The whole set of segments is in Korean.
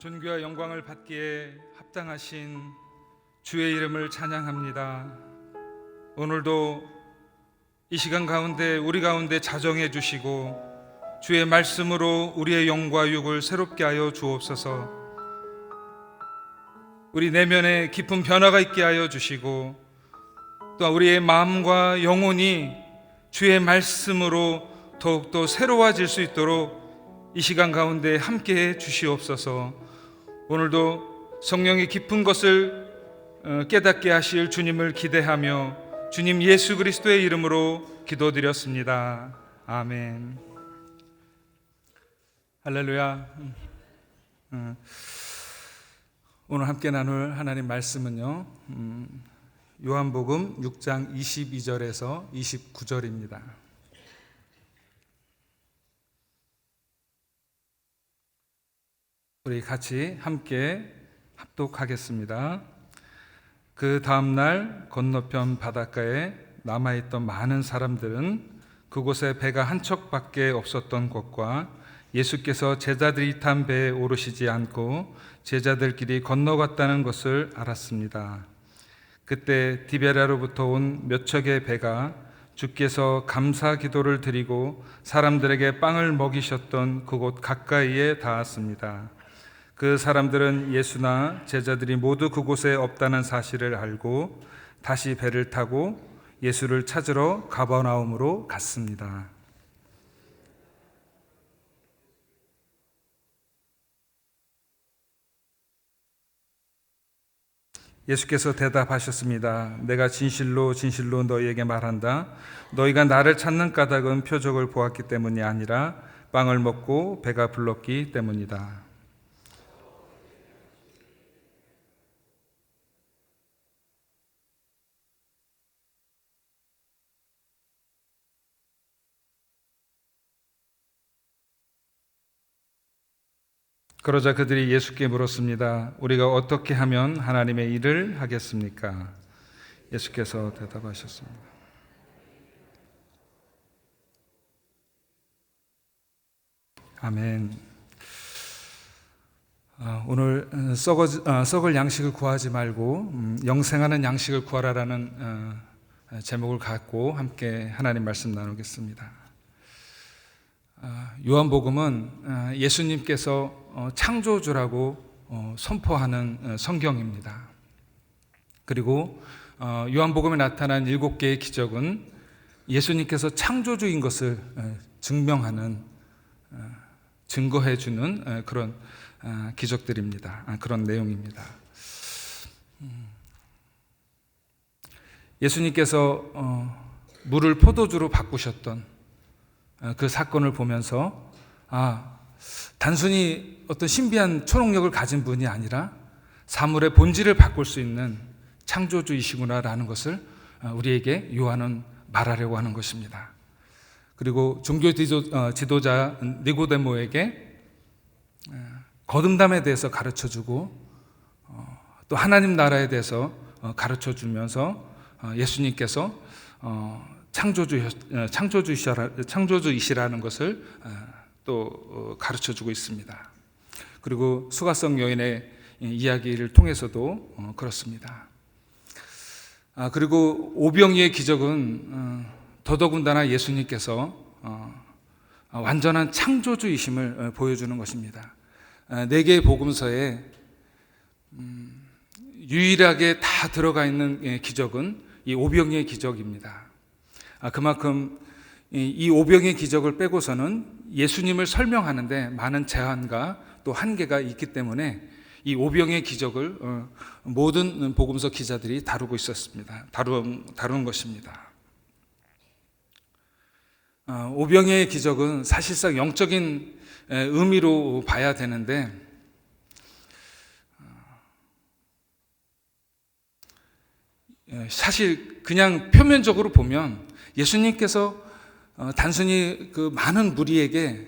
존귀와 영광을 받기에 합당하신 주의 이름을 찬양합니다. 오늘도 이 시간 가운데 우리 가운데 자정해 주시고 주의 말씀으로 우리의 영과 육을 새롭게 하여 주옵소서. 우리 내면에 깊은 변화가 있게 하여 주시고 또 우리의 마음과 영혼이 주의 말씀으로 더욱더 새로워질 수 있도록 이 시간 가운데 함께해 주시옵소서. 오늘도 성령의 깊은 것을 깨닫게 하실 주님을 기대하며 주님 예수 그리스도의 이름으로 기도드렸습니다. 아멘. 할렐루야. 오늘 함께 나눌 하나님 말씀은요, 요한복음 6장 22절에서 29절입니다. 우리 같이 함께 합독하겠습니다. 그 다음날 건너편 바닷가에 남아있던 많은 사람들은 그곳에 배가 한 척밖에 없었던 것과 예수께서 제자들이 탄 배에 오르시지 않고 제자들끼리 건너갔다는 것을 알았습니다. 그때 디베랴로부터 온 몇 척의 배가 주께서 감사 기도를 드리고 사람들에게 빵을 먹이셨던 그곳 가까이에 닿았습니다. 그 사람들은 예수나 제자들이 모두 그곳에 없다는 사실을 알고 다시 배를 타고 예수를 찾으러 가버나움으로 갔습니다. 예수께서 대답하셨습니다. 내가 진실로 진실로 너희에게 말한다. 너희가 나를 찾는 까닭은 표적을 보았기 때문이 아니라 빵을 먹고 배가 불렀기 때문이다. 그러자 그들이 예수께 물었습니다. 우리가 어떻게 하면 하나님의 일을 하겠습니까? 예수께서 대답하셨습니다. 아멘. 오늘 썩을 양식을 구하지 말고 영생하는 양식을 구하라라는 제목을 갖고 함께 하나님 말씀 나누겠습니다. 요한복음은 예수님께서 창조주라고 선포하는 성경입니다. 그리고 요한복음에 나타난 7개의 기적은 예수님께서 창조주인 것을 증거해주는 그런 기적들입니다. 그런 내용입니다. 예수님께서 물을 포도주로 바꾸셨던 그 사건을 보면서 단순히 어떤 신비한 초능력을 가진 분이 아니라 사물의 본질을 바꿀 수 있는 창조주이시구나라는 것을 우리에게 요한은 말하려고 하는 것입니다. 그리고 종교 지도자 니고데모에게 거듭남에 대해서 가르쳐주고 또 하나님 나라에 대해서 가르쳐주면서 예수님께서 창조주이시라는 것을 또 가르쳐주고 있습니다. 그리고 수가성 여인의 이야기를 통해서도 그렇습니다. 그리고 오병이의 기적은 더더군다나 예수님께서 완전한 창조주이심을 보여주는 것입니다. 4개의 복음서에 유일하게 다 들어가 있는 기적은 이 오병이의 기적입니다. 그만큼 이 오병의 기적을 빼고서는 예수님을 설명하는데 많은 제한과 또 한계가 있기 때문에 이 오병의 기적을 모든 복음서 기자들이 다루고 있었습니다. 다루는 것입니다. 오병의 기적은 사실상 영적인 의미로 봐야 되는데 사실 그냥 표면적으로 보면 예수님께서 단순히 그 많은 무리에게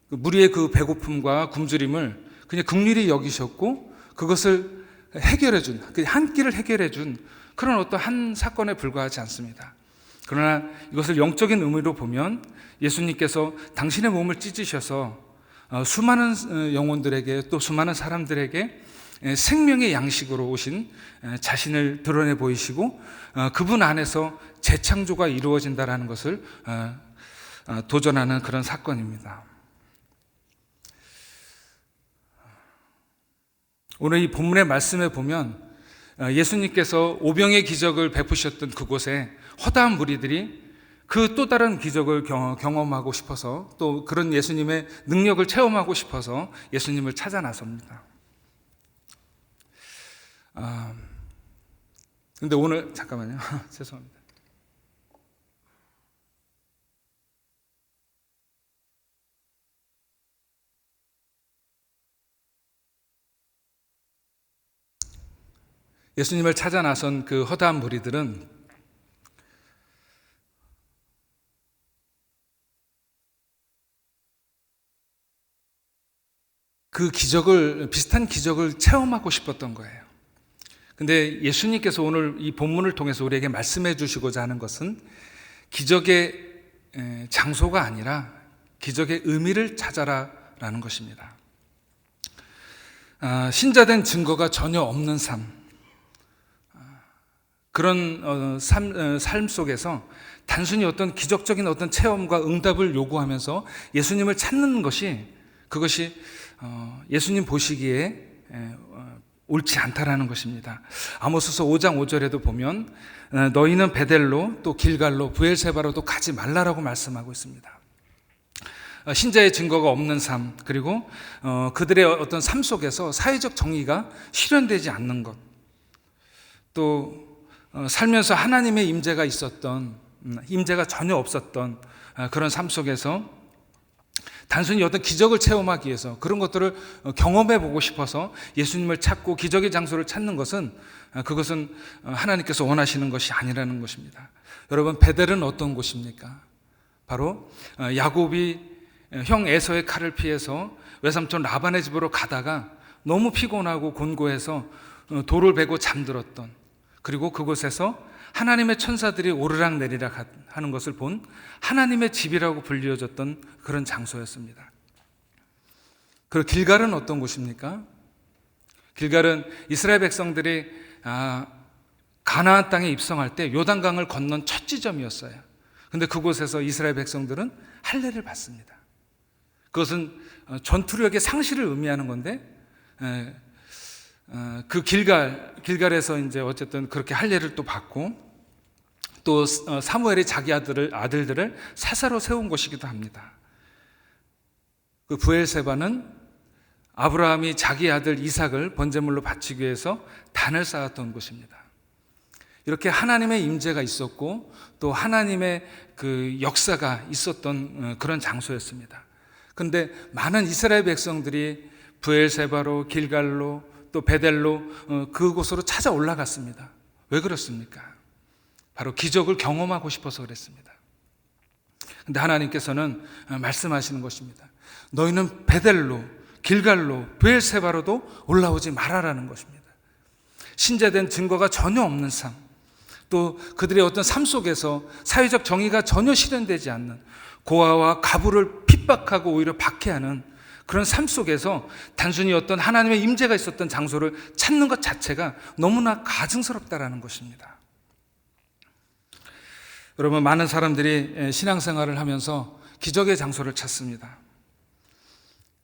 무리의 그 배고픔과 굶주림을 그냥 긍휼히 여기셨고 그것을 해결해준, 한 끼를 해결해준 그런 어떤 한 사건에 불과하지 않습니다. 그러나 이것을 영적인 의미로 보면 예수님께서 당신의 몸을 찢으셔서 수많은 영혼들에게 또 수많은 사람들에게 생명의 양식으로 오신 자신을 드러내 보이시고 그분 안에서 재창조가 이루어진다라는 것을 도전하는 그런 사건입니다. 오늘 이 본문의 말씀에 보면 예수님께서 오병의 기적을 베푸셨던 그곳에 허다한 무리들이 그 또 다른 기적을 경험하고 싶어서 또 그런 예수님의 능력을 체험하고 싶어서 예수님을 찾아 나섭니다. 근데 오늘 잠깐만요. 죄송합니다. 예수님을 찾아 나선 그 허다한 무리들은 그 비슷한 기적을 체험하고 싶었던 거예요. 근데 예수님께서 오늘 이 본문을 통해서 우리에게 말씀해 주시고자 하는 것은 기적의 장소가 아니라 기적의 의미를 찾아라라는 것입니다. 신자된 증거가 전혀 없는 삶, 그런 삶 속에서 단순히 어떤 기적적인 어떤 체험과 응답을 요구하면서 예수님을 찾는 그것이 예수님 보시기에 옳지 않다라는 것입니다. 아모스서 5장 5절에도 보면 너희는 베델로 또 길갈로 브엘세바로도 가지 말라라고 말씀하고 있습니다. 신자의 증거가 없는 삶, 그리고 그들의 어떤 삶 속에서 사회적 정의가 실현되지 않는 것, 또 살면서 하나님의 임재가 전혀 없었던 그런 삶 속에서 단순히 어떤 기적을 체험하기 위해서 그런 것들을 경험해 보고 싶어서 예수님을 찾고 기적의 장소를 찾는 그것은 하나님께서 원하시는 것이 아니라는 것입니다. 여러분, 베델은 어떤 곳입니까? 바로 야곱이 형 에서의 칼을 피해서 외삼촌 라반의 집으로 가다가 너무 피곤하고 곤고해서 돌을 베고 잠들었던, 그리고 그곳에서 하나님의 천사들이 오르락 내리락 하는 것을 본 하나님의 집이라고 불리워졌던 그런 장소였습니다. 그리고 길갈은 어떤 곳입니까? 길갈은 이스라엘 백성들이 가나안 땅에 입성할 때 요단강을 건넌 첫 지점이었어요. 그런데 그곳에서 이스라엘 백성들은 할례를 받습니다. 그것은 전투력의 상실을 의미하는 건데, 그 길갈에서 이제 어쨌든 그렇게 할례를 또 받고, 또 사무엘이 자기 아들들을 사사로 세운 곳이기도 합니다. 그 브엘세바는 아브라함이 자기 아들 이삭을 번제물로 바치기 위해서 단을 쌓았던 곳입니다. 이렇게 하나님의 임재가 있었고 또 하나님의 그 역사가 있었던 그런 장소였습니다. 그런데 많은 이스라엘 백성들이 브엘세바로, 길갈로, 또 베델로 그곳으로 찾아 올라갔습니다. 왜 그렇습니까? 바로 기적을 경험하고 싶어서 그랬습니다. 그런데 하나님께서는 말씀하시는 것입니다. 너희는 베델로, 길갈로, 브엘세바로도 올라오지 말아라는 것입니다. 신자된 증거가 전혀 없는 삶, 또 그들의 어떤 삶 속에서 사회적 정의가 전혀 실현되지 않는, 고아와 가부를 핍박하고 오히려 박해하는 그런 삶 속에서 단순히 어떤 하나님의 임재가 있었던 장소를 찾는 것 자체가 너무나 가증스럽다라는 것입니다. 여러분, 많은 사람들이 신앙생활을 하면서 기적의 장소를 찾습니다.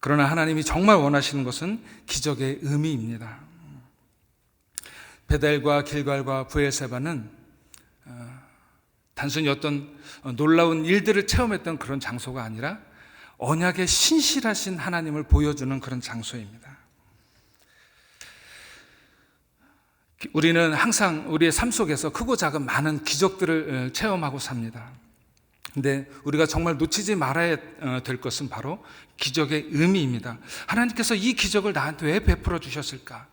그러나 하나님이 정말 원하시는 것은 기적의 의미입니다. 베델과 길갈과 브엘세바는 단순히 어떤 놀라운 일들을 체험했던 그런 장소가 아니라 언약의 신실하신 하나님을 보여주는 그런 장소입니다. 우리는 항상 우리의 삶 속에서 크고 작은 많은 기적들을 체험하고 삽니다. 근데 우리가 정말 놓치지 말아야 될 것은 바로 기적의 의미입니다. 하나님께서 이 기적을 나한테 왜 베풀어 주셨을까?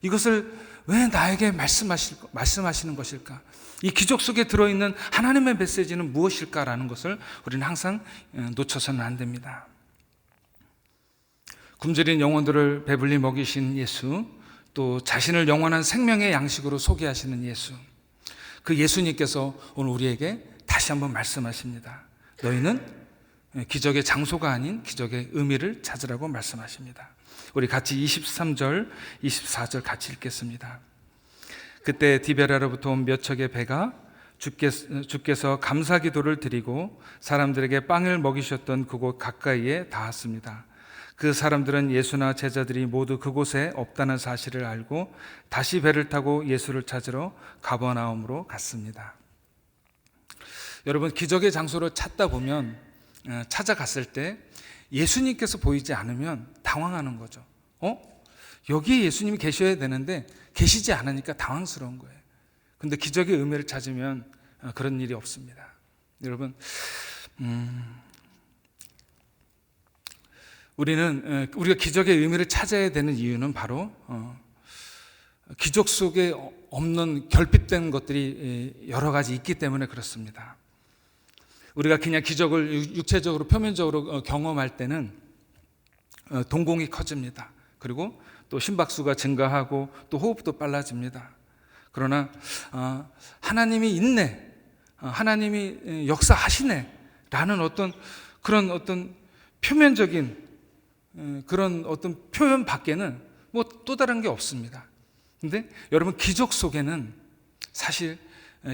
이것을 왜 나에게 말씀하시는 것일까? 이 기적 속에 들어있는 하나님의 메시지는 무엇일까라는 것을 우리는 항상 놓쳐서는 안 됩니다. 굶주린 영혼들을 배불리 먹이신 예수, 또 자신을 영원한 생명의 양식으로 소개하시는 예수, 그 예수님께서 오늘 우리에게 다시 한번 말씀하십니다. 너희는 기적의 장소가 아닌 기적의 의미를 찾으라고 말씀하십니다. 우리 같이 23절, 24절 같이 읽겠습니다. 그때 디베라로부터 온 몇 척의 배가 주께서 감사 기도를 드리고 사람들에게 빵을 먹이셨던 그곳 가까이에 닿았습니다. 그 사람들은 예수나 제자들이 모두 그곳에 없다는 사실을 알고 다시 배를 타고 예수를 찾으러 가버나움으로 갔습니다. 여러분, 기적의 장소를 찾다 보면, 찾아갔을 때 예수님께서 보이지 않으면 당황하는 거죠. 여기에 예수님이 계셔야 되는데 계시지 않으니까 당황스러운 거예요. 근데 기적의 의미를 찾으면 그런 일이 없습니다. 여러분, 우리가 기적의 의미를 찾아야 되는 이유는 바로 기적 속에 없는 결핍된 것들이 여러 가지 있기 때문에 그렇습니다. 우리가 그냥 기적을 육체적으로 표면적으로 경험할 때는 동공이 커집니다. 그리고 또 심박수가 증가하고 또 호흡도 빨라집니다. 그러나 하나님이 있네, 하나님이 역사하시네 라는 그런 어떤 표면적인 그런 어떤 표현 밖에는 뭐 또 다른 게 없습니다. 근데 여러분, 기적 속에는 사실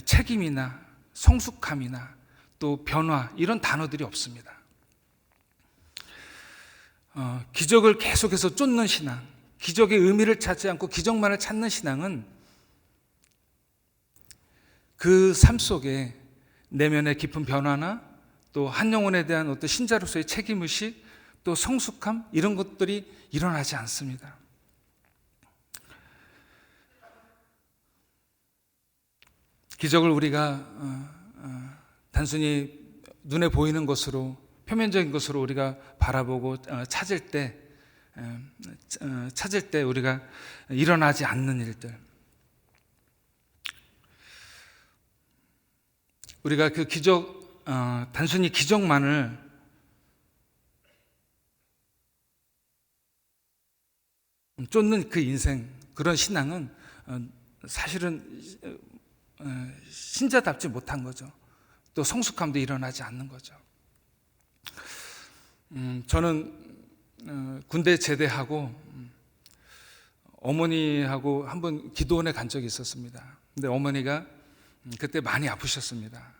책임이나 성숙함이나 또 변화, 이런 단어들이 없습니다. 기적을 계속해서 쫓는 신앙, 기적의 의미를 찾지 않고 기적만을 찾는 신앙은 그 삶 속에 내면의 깊은 변화나 또 한 영혼에 대한 어떤 신자로서의 책임의식, 또 성숙함, 이런 것들이 일어나지 않습니다. 기적을 우리가 단순히 눈에 보이는 것으로, 표면적인 것으로 우리가 바라보고 찾을 때 우리가 일어나지 않는 일들, 우리가 그 기적, 단순히 기적만을 쫓는 그 인생, 그런 신앙은 사실은 신자답지 못한 거죠. 또 성숙함도 일어나지 않는 거죠. 저는 군대 제대하고 어머니하고 한번 기도원에 간 적이 있었습니다. 근데 어머니가 그때 많이 아프셨습니다.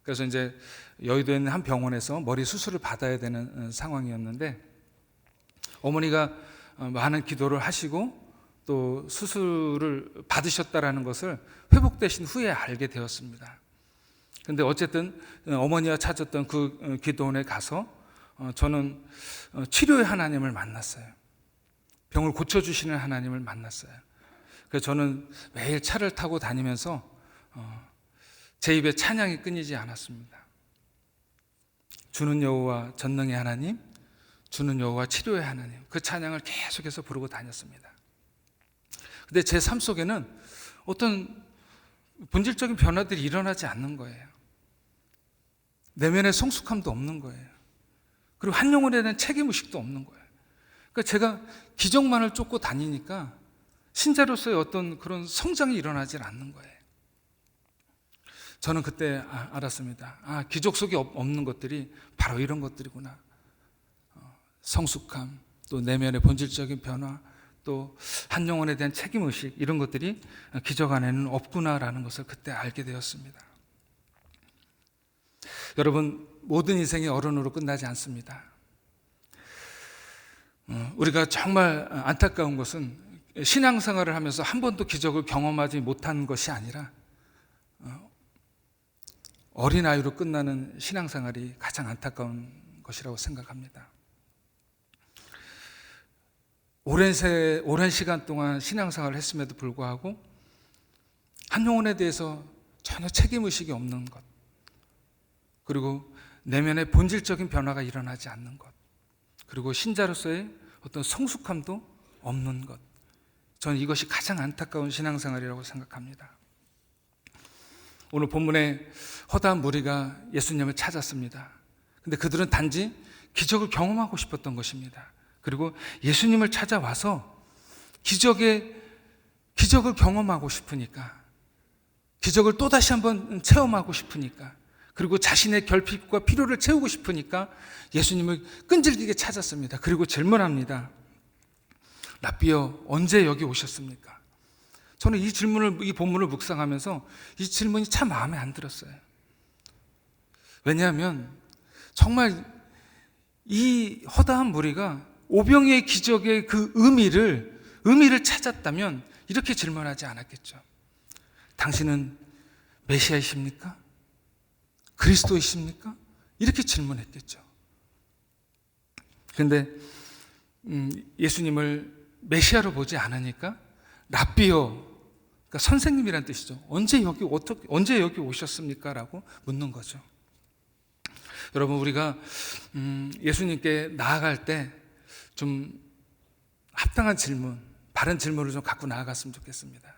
그래서 이제 여의도에 있는 한 병원에서 머리 수술을 받아야 되는 상황이었는데, 어머니가 많은 기도를 하시고 또 수술을 받으셨다라는 것을 회복되신 후에 알게 되었습니다. 근데 어쨌든 어머니가 찾았던 그 기도원에 가서 저는 치료의 하나님을 만났어요. 병을 고쳐주시는 하나님을 만났어요. 그래서 저는 매일 차를 타고 다니면서 제 입에 찬양이 끊이지 않았습니다. 주는 여호와 전능의 하나님, 주는 여호와 치료의 하나님, 그 찬양을 계속해서 부르고 다녔습니다. 근데 제 삶 속에는 어떤 본질적인 변화들이 일어나지 않는 거예요. 내면의 성숙함도 없는 거예요. 그리고 한 영혼에 대한 책임의식도 없는 거예요. 그러니까 제가 기적만을 쫓고 다니니까 신자로서의 어떤 그런 성장이 일어나질 않는 거예요. 저는 그때 알았습니다. 기적 속에 없는 것들이 바로 이런 것들이구나. 성숙함, 또 내면의 본질적인 변화, 또 한 영혼에 대한 책임의식, 이런 것들이 기적 안에는 없구나라는 것을 그때 알게 되었습니다. 여러분, 모든 인생이 어른으로 끝나지 않습니다. 우리가 정말 안타까운 것은 신앙생활을 하면서 한 번도 기적을 경험하지 못한 것이 아니라 어린아이로 끝나는 신앙생활이 가장 안타까운 것이라고 생각합니다. 오랜 시간 동안 신앙생활을 했음에도 불구하고 한 영혼에 대해서 전혀 책임의식이 없는 것, 그리고 내면의 본질적인 변화가 일어나지 않는 것, 그리고 신자로서의 어떤 성숙함도 없는 것, 저는 이것이 가장 안타까운 신앙생활이라고 생각합니다. 오늘 본문에 허다한 무리가 예수님을 찾았습니다. 근데 그들은 단지 기적을 경험하고 싶었던 것입니다. 그리고 예수님을 찾아와서 기적을 경험하고 싶으니까, 기적을 또다시 한번 체험하고 싶으니까, 그리고 자신의 결핍과 필요를 채우고 싶으니까 예수님을 끈질기게 찾았습니다. 그리고 질문합니다. 랍비여, 언제 여기 오셨습니까? 저는 이 본문을 묵상하면서 이 질문이 참 마음에 안 들었어요. 왜냐하면 정말 이 허다한 무리가 오병이의 기적의 그 의미를 찾았다면 이렇게 질문하지 않았겠죠. 당신은 메시아이십니까? 그리스도이십니까? 이렇게 질문했겠죠. 그런데 예수님을 메시아로 보지 않으니까 랍비요, 그러니까 선생님이란 뜻이죠. 언제 여기 오셨습니까? 라고 묻는 거죠. 여러분, 우리가 예수님께 나아갈 때 좀 합당한 질문, 바른 질문을 좀 갖고 나아갔으면 좋겠습니다.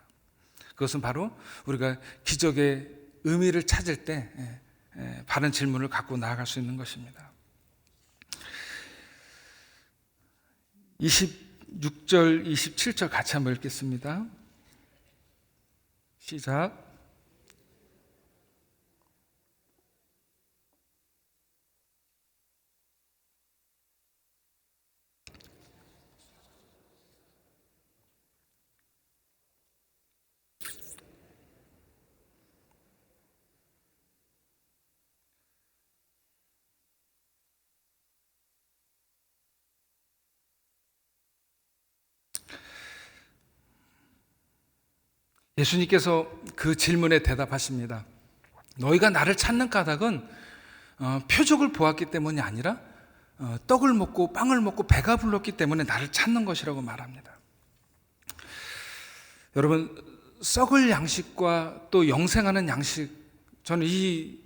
그것은 바로 우리가 기적의 의미를 찾을 때 바른 질문을 갖고 나아갈 수 있는 것입니다. 26절, 27절 같이 한번 읽겠습니다. 시작. 예수님께서 그 질문에 대답하십니다. 너희가 나를 찾는 까닭은 표적을 보았기 때문이 아니라 떡을 먹고 빵을 먹고 배가 불렀기 때문에 나를 찾는 것이라고 말합니다. 여러분, 썩을 양식과 또 영생하는 양식, 저는 이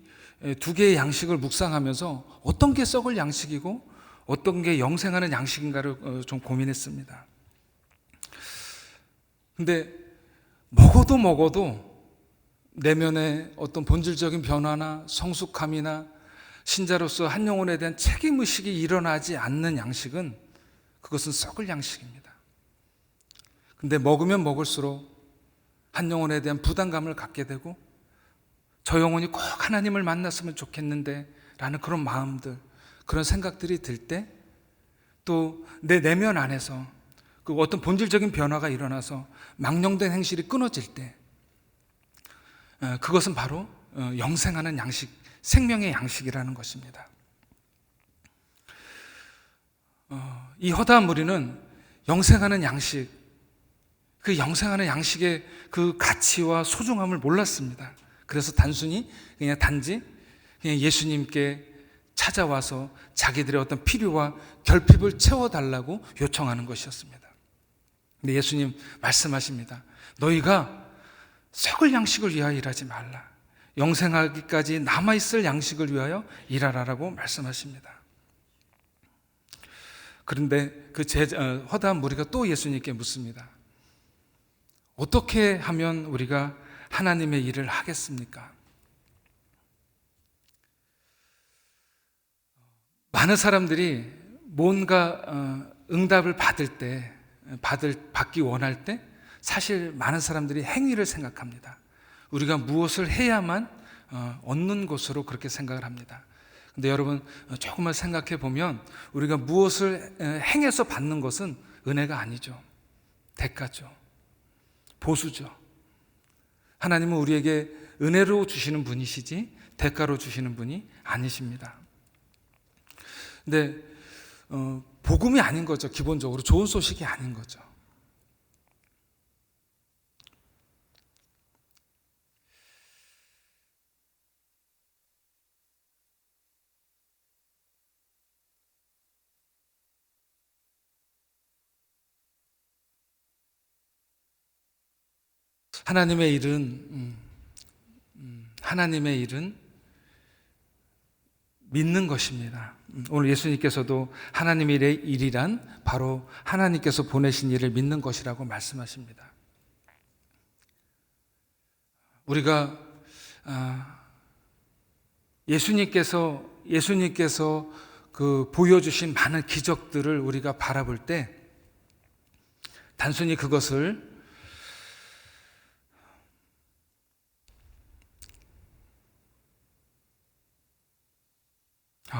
두 개의 양식을 묵상하면서 어떤 게 썩을 양식이고 어떤 게 영생하는 양식인가를 좀 고민했습니다. 근데 먹어도 내면의 어떤 본질적인 변화나 성숙함이나 신자로서 한 영혼에 대한 책임의식이 일어나지 않는 양식은 그것은 썩을 양식입니다. 근데 먹으면 먹을수록 한 영혼에 대한 부담감을 갖게 되고 저 영혼이 꼭 하나님을 만났으면 좋겠는데 라는 그런 마음들, 그런 생각들이 들 때 또 내 내면 안에서 그 어떤 본질적인 변화가 일어나서 망령된 행실이 끊어질 때 그것은 바로 영생하는 양식, 생명의 양식이라는 것입니다. 이 허다한 무리는 영생하는 양식, 그 영생하는 양식의 그 가치와 소중함을 몰랐습니다. 그래서 단지 그냥 예수님께 찾아와서 자기들의 어떤 필요와 결핍을 채워달라고 요청하는 것이었습니다. 근데 예수님 말씀하십니다. 너희가 썩을 양식을 위하여 일하지 말라. 영생하기까지 남아있을 양식을 위하여 일하라라고 말씀하십니다. 그런데 그 허다한 무리가 또 예수님께 묻습니다. 어떻게 하면 우리가 하나님의 일을 하겠습니까? 많은 사람들이 뭔가 응답을 받기 원할 때 사실 많은 사람들이 행위를 생각합니다. 우리가 무엇을 해야만 얻는 것으로 그렇게 생각을 합니다. 근데 여러분, 조금만 생각해 보면 우리가 무엇을 행해서 받는 것은 은혜가 아니죠. 대가죠. 보수죠. 하나님은 우리에게 은혜로 주시는 분이시지 대가로 주시는 분이 아니십니다. 근데 복음이 아닌 거죠. 기본적으로 좋은 소식이 아닌 거죠. 하나님의 일은 믿는 것입니다. 오늘 예수님께서도 하나님의 일이란 바로 하나님께서 보내신 일을 믿는 것이라고 말씀하십니다. 우리가 예수님께서 그 보여주신 많은 기적들을 우리가 바라볼 때 단순히 그것을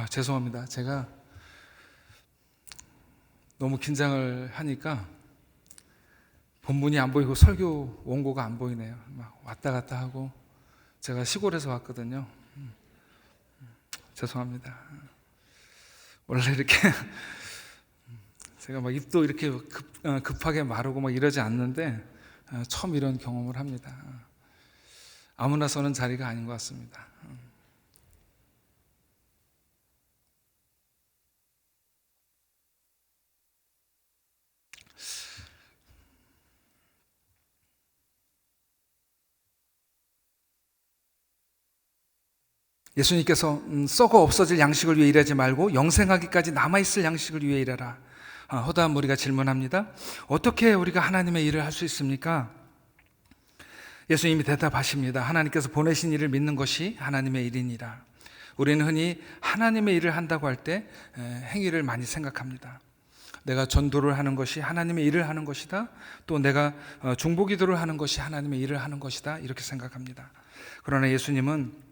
죄송합니다. 제가 너무 긴장을 하니까 본문이 안 보이고 설교 원고가 안 보이네요. 막 왔다 갔다 하고, 제가 시골에서 왔거든요. 죄송합니다. 원래 이렇게 제가 막 입도 이렇게 급하게 마르고 막 이러지 않는데 처음 이런 경험을 합니다. 아무나 서는 자리가 아닌 것 같습니다. 예수님께서 썩어 없어질 양식을 위해 일하지 말고 영생하기까지 남아있을 양식을 위해 일하라. 허다한 무리가 질문합니다. 어떻게 우리가 하나님의 일을 할 수 있습니까? 예수님이 대답하십니다. 하나님께서 보내신 일을 믿는 것이 하나님의 일이니라. 우리는 흔히 하나님의 일을 한다고 할 때 행위를 많이 생각합니다. 내가 전도를 하는 것이 하나님의 일을 하는 것이다. 또 내가 중보기도를 하는 것이 하나님의 일을 하는 것이다. 이렇게 생각합니다. 그러나 예수님은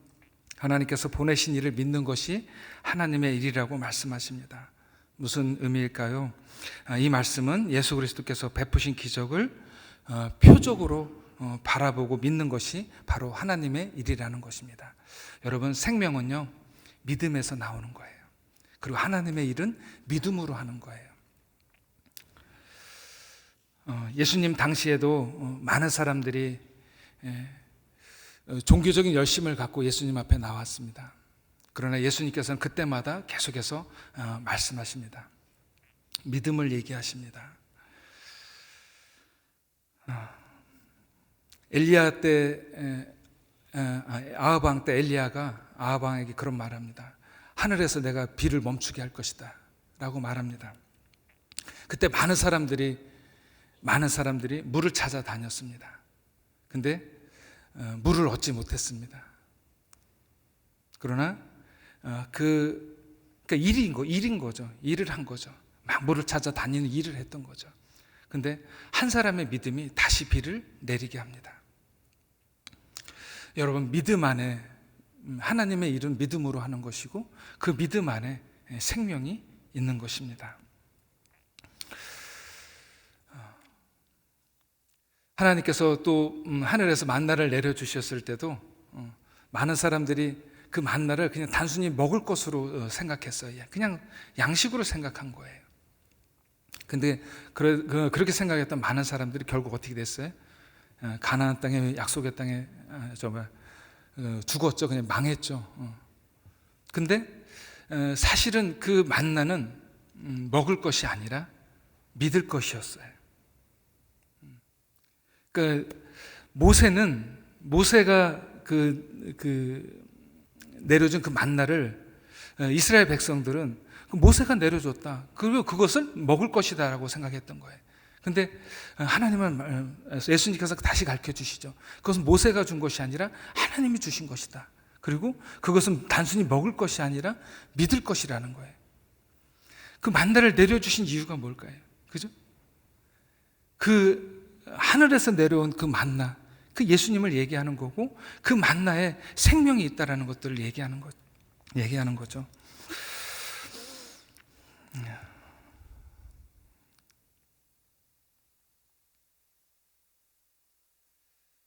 하나님께서 보내신 일을 믿는 것이 하나님의 일이라고 말씀하십니다. 무슨 의미일까요? 이 말씀은 예수 그리스도께서 베푸신 기적을 표적으로 바라보고 믿는 것이 바로 하나님의 일이라는 것입니다. 여러분, 생명은요, 믿음에서 나오는 거예요. 그리고 하나님의 일은 믿음으로 하는 거예요. 예수님 당시에도 많은 사람들이 종교적인 열심을 갖고 예수님 앞에 나왔습니다. 그러나 예수님께서는 그때마다 계속해서 말씀하십니다. 믿음을 얘기하십니다. 엘리야 때, 아합 왕 때 엘리야가 아합 왕에게 그런 말합니다. 하늘에서 내가 비를 멈추게 할 것이다 라고 말합니다. 그때 많은 사람들이 물을 찾아 다녔습니다. 근데 물을 얻지 못했습니다. 그러나 그러니까 일인 거죠. 일을 한 거죠. 막 물을 찾아 다니는 일을 했던 거죠. 근데 한 사람의 믿음이 다시 비를 내리게 합니다. 여러분, 믿음 안에 하나님의 일은 믿음으로 하는 것이고 그 믿음 안에 생명이 있는 것입니다. 하나님께서 또 하늘에서 만나를 내려주셨을 때도 많은 사람들이 그 만나를 그냥 단순히 먹을 것으로 생각했어요. 그냥 양식으로 생각한 거예요. 근데 그렇게 생각했던 많은 사람들이 결국 어떻게 됐어요? 가나안 땅에, 약속의 땅에 죽었죠. 그냥 망했죠. 근데 사실은 그 만나는 먹을 것이 아니라 믿을 것이었어요. 그러니까 모세가 내려준 그 만나를 이스라엘 백성들은 모세가 내려줬다. 그리고 그것을 먹을 것이다라고 생각했던 거예요. 근데 하나님은 예수님께서 다시 가르쳐 주시죠. 그것은 모세가 준 것이 아니라 하나님이 주신 것이다. 그리고 그것은 단순히 먹을 것이 아니라 믿을 것이라는 거예요. 그 만나를 내려주신 이유가 뭘까요? 그죠? 그 하늘에서 내려온 그 만나, 그 예수님을 얘기하는 거고 그 만나에 생명이 있다라는 것들을 얘기하는 거죠.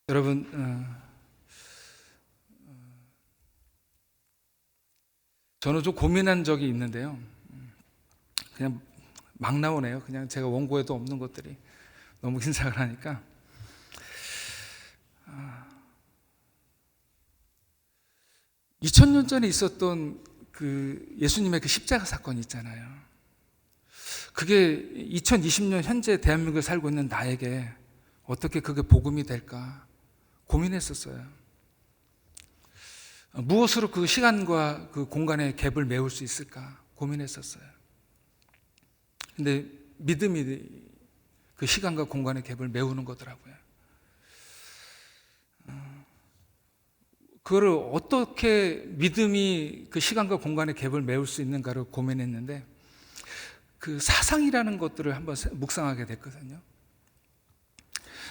여러분, 저는 좀 고민한 적이 있는데요. 그냥 막 나오네요. 그냥 제가 원고에도 없는 것들이 너무 긴장을 하니까. 2000년 전에 있었던 그 예수님의 그 십자가 사건이 있잖아요. 그게 2020년 현재 대한민국에 살고 있는 나에게 어떻게 그게 복음이 될까 고민했었어요. 무엇으로 그 시간과 그 공간의 갭을 메울 수 있을까 고민했었어요. 근데 믿음이 그 시간과 공간의 갭을 메우는 거더라고요. 그거를 어떻게 믿음이 그 시간과 공간의 갭을 메울 수 있는가를 고민했는데 그 사상이라는 것들을 한번 묵상하게 됐거든요.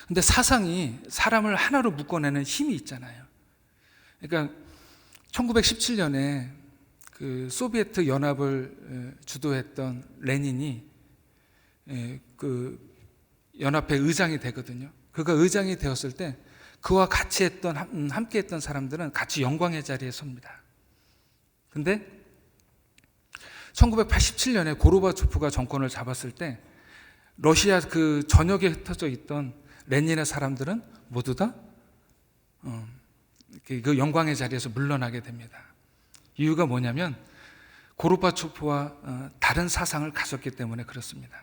근데 사상이 사람을 하나로 묶어내는 힘이 있잖아요. 그러니까 1917년에 그 소비에트 연합을 주도했던 레닌이 그 연합회 의장이 되거든요. 그가 의장이 되었을 때 그와 같이 함께 했던 사람들은 같이 영광의 자리에 섭니다. 근데 1987년에 고르바초프가 정권을 잡았을 때 러시아 그 전역에 흩어져 있던 레닌의 사람들은 모두 다 그 영광의 자리에서 물러나게 됩니다. 이유가 뭐냐면 고르바초프와 다른 사상을 가졌기 때문에 그렇습니다.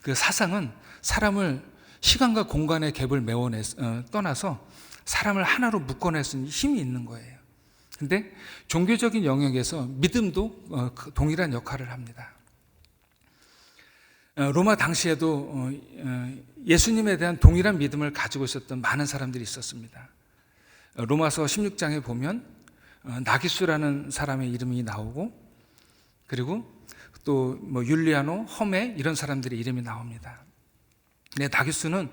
그 사상은 사람을 시간과 공간의 갭을 떠나서 사람을 하나로 묶어낼 수 있는 힘이 있는 거예요. 근데 종교적인 영역에서 믿음도 동일한 역할을 합니다. 로마 당시에도 예수님에 대한 동일한 믿음을 가지고 있었던 많은 사람들이 있었습니다. 로마서 16장에 보면 나기수라는 사람의 이름이 나오고, 그리고 또 뭐 율리아노, 허메 이런 사람들의 이름이 나옵니다. 네, 나기수는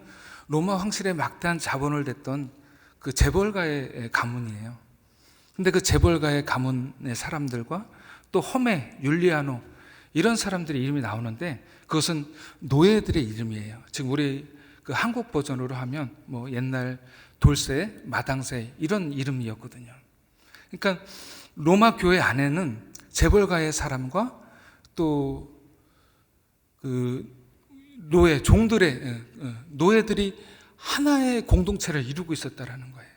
로마 황실의 막대한 자본을 댔던 그 재벌가의 가문이에요. 근데 그 재벌가의 가문의 사람들과 또 허메, 율리아노 이런 사람들의 이름이 나오는데 그것은 노예들의 이름이에요. 지금 우리 그 한국 버전으로 하면 뭐 옛날 돌쇠, 마당새 이런 이름이었거든요. 그러니까 로마 교회 안에는 재벌가의 사람과 또 그 노예, 종들의 노예들이 하나의 공동체를 이루고 있었다라는 거예요.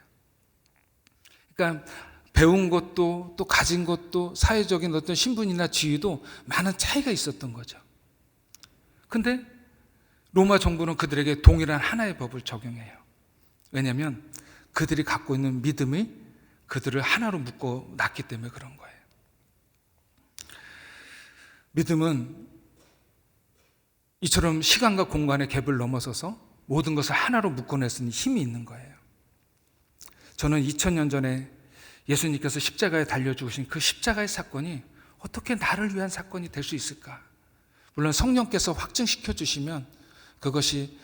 그러니까 배운 것도 또 가진 것도 사회적인 어떤 신분이나 지위도 많은 차이가 있었던 거죠. 근데 로마 정부는 그들에게 동일한 하나의 법을 적용해요. 왜냐하면 그들이 갖고 있는 믿음이 그들을 하나로 묶어 놨기 때문에 그런 거예요. 믿음은 이처럼 시간과 공간의 갭을 넘어서서 모든 것을 하나로 묶어낼 수 있는 힘이 있는 거예요. 저는 2000년 전에 예수님께서 십자가에 달려 죽으신 그 십자가의 사건이 어떻게 나를 위한 사건이 될 수 있을까? 물론 성령께서 확증시켜 주시면 그것이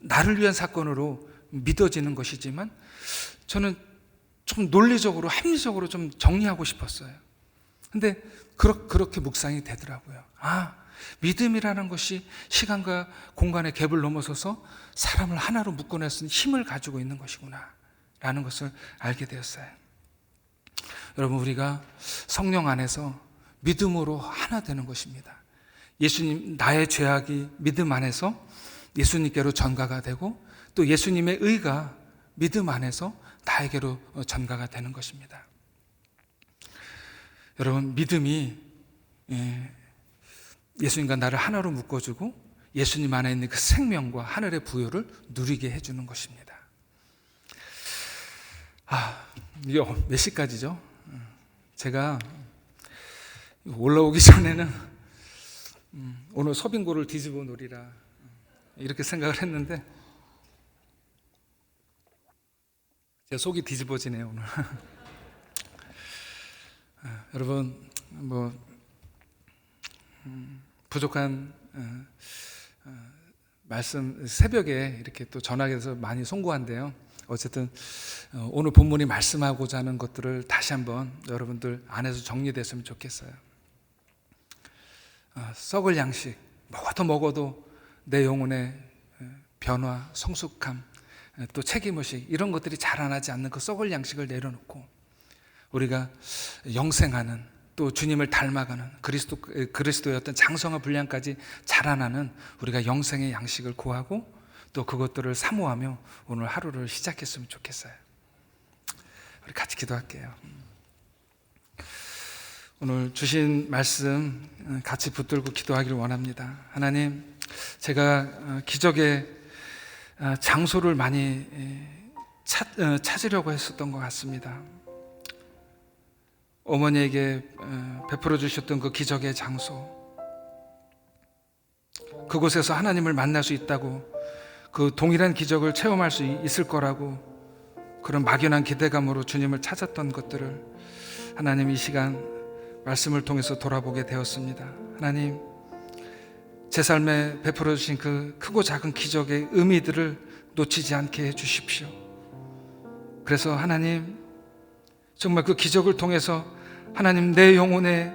나를 위한 사건으로 믿어지는 것이지만 저는 좀 논리적으로 합리적으로 좀 정리하고 싶었어요. 근데 그렇게 묵상이 되더라고요. 믿음이라는 것이 시간과 공간의 갭을 넘어서서 사람을 하나로 묶어낼 수 있는 힘을 가지고 있는 것이구나 라는 것을 알게 되었어요. 여러분, 우리가 성령 안에서 믿음으로 하나 되는 것입니다. 예수님, 나의 죄악이 믿음 안에서 예수님께로 전가가 되고 또 예수님의 의가 믿음 안에서 나에게로 전가가 되는 것입니다. 여러분, 믿음이 예수님과 나를 하나로 묶어주고 예수님 안에 있는 그 생명과 하늘의 부요를 누리게 해주는 것입니다. 이거 몇 시까지죠? 제가 올라오기 전에는 오늘 서빙고를 뒤집어 놓으리라 이렇게 생각을 했는데 제 속이 뒤집어지네요 오늘. 여러분, 뭐 부족한 말씀 새벽에 이렇게 또 전화해서 많이 송구한데요. 어쨌든 오늘 본문이 말씀하고자 하는 것들을 다시 한번 여러분들 안에서 정리됐으면 좋겠어요. 썩을 양식 먹어도 내 영혼의 변화, 성숙함, 또 책임의식 이런 것들이 자라나지 않는 그 썩을 양식을 내려놓고 우리가 영생하는 또 주님을 닮아가는 그리스도의 어떤 장성과 분량까지 자라나는 우리가 영생의 양식을 구하고 또 그것들을 사모하며 오늘 하루를 시작했으면 좋겠어요. 우리 같이 기도할게요. 오늘 주신 말씀 같이 붙들고 기도하기를 원합니다. 하나님, 제가 기적의 장소를 많이 찾으려고 했었던 것 같습니다. 어머니에게 베풀어 주셨던 그 기적의 장소, 그곳에서 하나님을 만날 수 있다고, 그 동일한 기적을 체험할 수 있을 거라고 그런 막연한 기대감으로 주님을 찾았던 것들을 하나님 이 시간 말씀을 통해서 돌아보게 되었습니다. 하나님, 제 삶에 베풀어 주신 그 크고 작은 기적의 의미들을 놓치지 않게 해 주십시오. 그래서 하나님, 정말 그 기적을 통해서 하나님 내 영혼에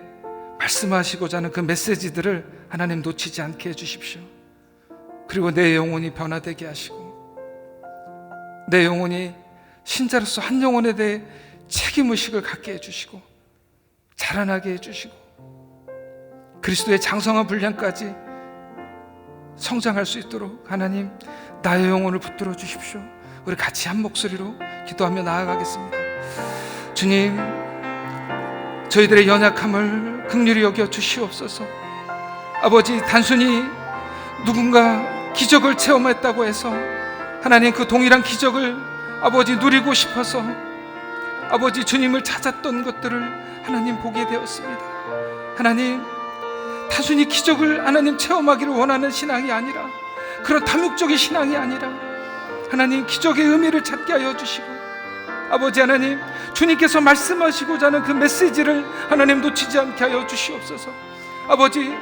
말씀하시고자 하는 그 메시지들을 하나님 놓치지 않게 해주십시오. 그리고 내 영혼이 변화되게 하시고 내 영혼이 신자로서 한 영혼에 대해 책임의식을 갖게 해주시고 자라나게 해주시고 그리스도의 장성한 분량까지 성장할 수 있도록 하나님 나의 영혼을 붙들어 주십시오. 우리 같이 한 목소리로 기도하며 나아가겠습니다. 주님, 저희들의 연약함을 긍휼히 여겨 주시옵소서. 아버지, 단순히 누군가 기적을 체험했다고 해서 하나님 그 동일한 기적을 아버지 누리고 싶어서 아버지 주님을 찾았던 것들을 하나님 보게 되었습니다. 하나님, 단순히 기적을 하나님 체험하기를 원하는 신앙이 아니라 그런 탐욕적인 신앙이 아니라 하나님 기적의 의미를 찾게 하여 주시고 아버지 하나님 주님께서 말씀하시고자 하는 그 메시지를 하나님 놓치지 않게 하여 주시옵소서. 아버지,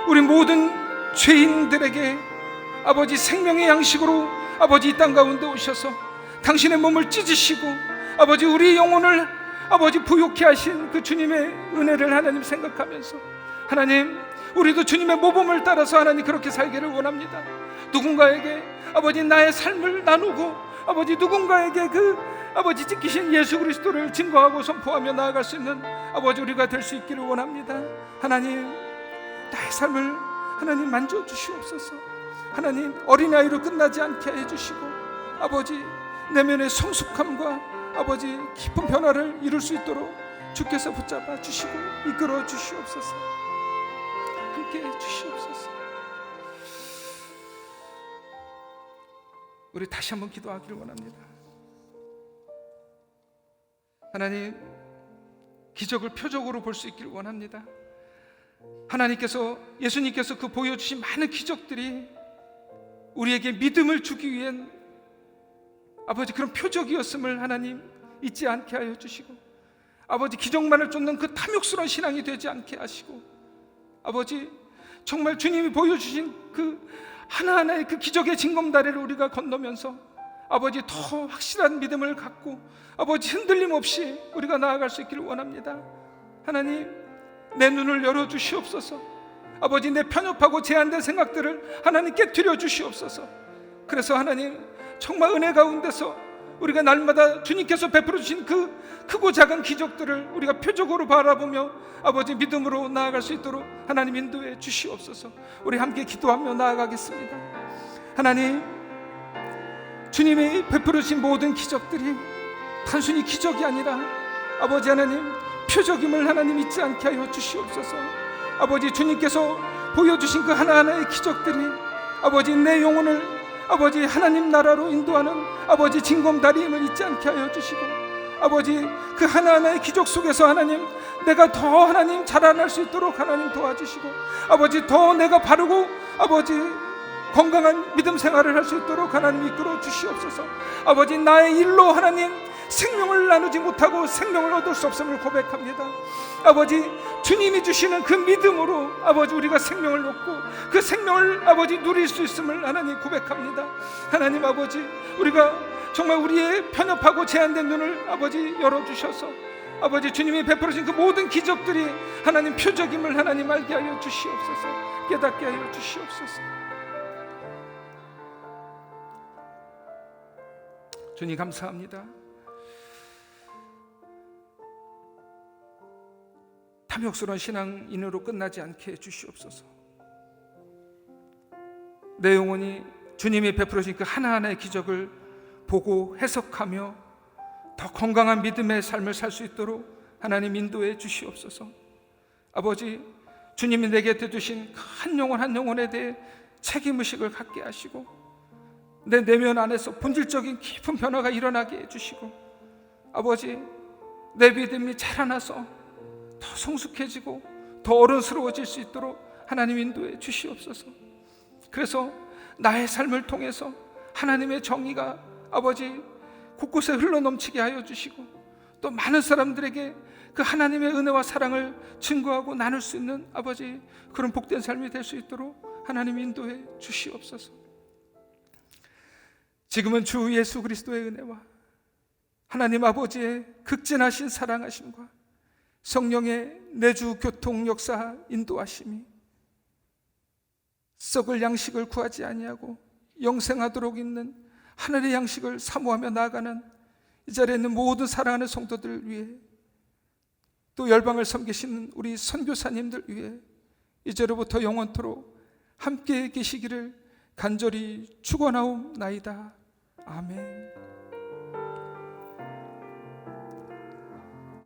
우리 모든 죄인들에게 아버지 생명의 양식으로 아버지 이 땅 가운데 오셔서 당신의 몸을 찢으시고 아버지 우리 영혼을 아버지 부욕케 하신 그 주님의 은혜를 하나님 생각하면서 하나님 우리도 주님의 모범을 따라서 하나님 그렇게 살기를 원합니다. 누군가에게 아버지 나의 삶을 나누고 아버지 누군가에게 그 아버지 지키신 예수 그리스도를 증거하고 선포하며 나아갈 수 있는 아버지 우리가 될 수 있기를 원합니다. 하나님 나의 삶을 하나님 만져주시옵소서. 하나님 어린아이로 끝나지 않게 해주시고 아버지 내면의 성숙함과 아버지 깊은 변화를 이룰 수 있도록 주께서 붙잡아 주시고 이끌어 주시옵소서. 함께 해주시옵소서. 우리 다시 한번 기도하기를 원합니다. 하나님 기적을 표적으로 볼 수 있기를 원합니다. 하나님께서 예수님께서 그 보여주신 많은 기적들이 우리에게 믿음을 주기 위한 아버지 그런 표적이었음을 하나님 잊지 않게 하여 주시고 아버지 기적만을 쫓는 그 탐욕스러운 신앙이 되지 않게 하시고 아버지 정말 주님이 보여주신 그 하나하나의 그 기적의 징검다리를 우리가 건너면서 아버지 더 확실한 믿음을 갖고 아버지 흔들림 없이 우리가 나아갈 수 있기를 원합니다. 하나님 내 눈을 열어주시옵소서. 아버지 내 편협하고 제한된 생각들을 하나님 깨트려 주시옵소서. 그래서 하나님 정말 은혜 가운데서 우리가 날마다 주님께서 베풀어 주신 그 크고 작은 기적들을 우리가 표적으로 바라보며 아버지 믿음으로 나아갈 수 있도록 하나님 인도해 주시옵소서. 우리 함께 기도하며 나아가겠습니다. 하나님 주님이 베풀어 주신 모든 기적들이 단순히 기적이 아니라 아버지 하나님 표적임을 하나님 잊지 않게 하여 주시옵소서. 아버지 주님께서 보여주신 그 하나하나의 기적들이 아버지 내 영혼을 아버지 하나님 나라로 인도하는 아버지 징검다리임을 잊지 않게 하여 주시고 아버지 그 하나하나의 기적 속에서 하나님 내가 더 하나님 자라날 수 있도록 하나님 도와주시고 아버지 더 내가 바르고 아버지 건강한 믿음 생활을 할 수 있도록 하나님 이끌어 주시옵소서. 아버지 나의 일로 하나님 생명을 나누지 못하고 생명을 얻을 수 없음을 고백합니다. 아버지 주님이 주시는 그 믿음으로 아버지 우리가 생명을 얻고 그 생명을 아버지 누릴 수 있음을 하나님 고백합니다. 하나님 아버지 우리가 정말 우리의 편협하고 제한된 눈을 아버지 열어주셔서 아버지 주님이 베풀어진 그 모든 기적들이 하나님 표적임을 하나님 알게 하여 주시옵소서. 깨닫게 하여 주시옵소서. 주님 감사합니다. 탐욕스러운 신앙인으로 끝나지 않게 해주시옵소서. 내 영혼이 주님이 베풀어진 그 하나하나의 기적을 보고 해석하며 더 건강한 믿음의 삶을 살 수 있도록 하나님 인도해 주시옵소서. 아버지 주님이 내게 주신 한 영혼 한 영혼에 대해 책임의식을 갖게 하시고 내 내면 안에서 본질적인 깊은 변화가 일어나게 해주시고 아버지 내 믿음이 자라나서 더 성숙해지고 더 어른스러워질 수 있도록 하나님 인도해 주시옵소서. 그래서 나의 삶을 통해서 하나님의 정의가 아버지 곳곳에 흘러넘치게 하여 주시고 또 많은 사람들에게 그 하나님의 은혜와 사랑을 증거하고 나눌 수 있는 아버지 그런 복된 삶이 될 수 있도록 하나님 인도해 주시옵소서. 지금은 주 예수 그리스도의 은혜와 하나님 아버지의 극진하신 사랑하심과 성령의 내주 교통 역사 인도하심이 썩을 양식을 구하지 아니하고 영생하도록 있는 하늘의 양식을 사모하며 나아가는 이 자리에 있는 모든 사랑하는 성도들을 위해, 또 열방을 섬기시는 우리 선교사님들 위해 이제로부터 영원토록 함께 계시기를 간절히 축원하옵나이다. 아멘.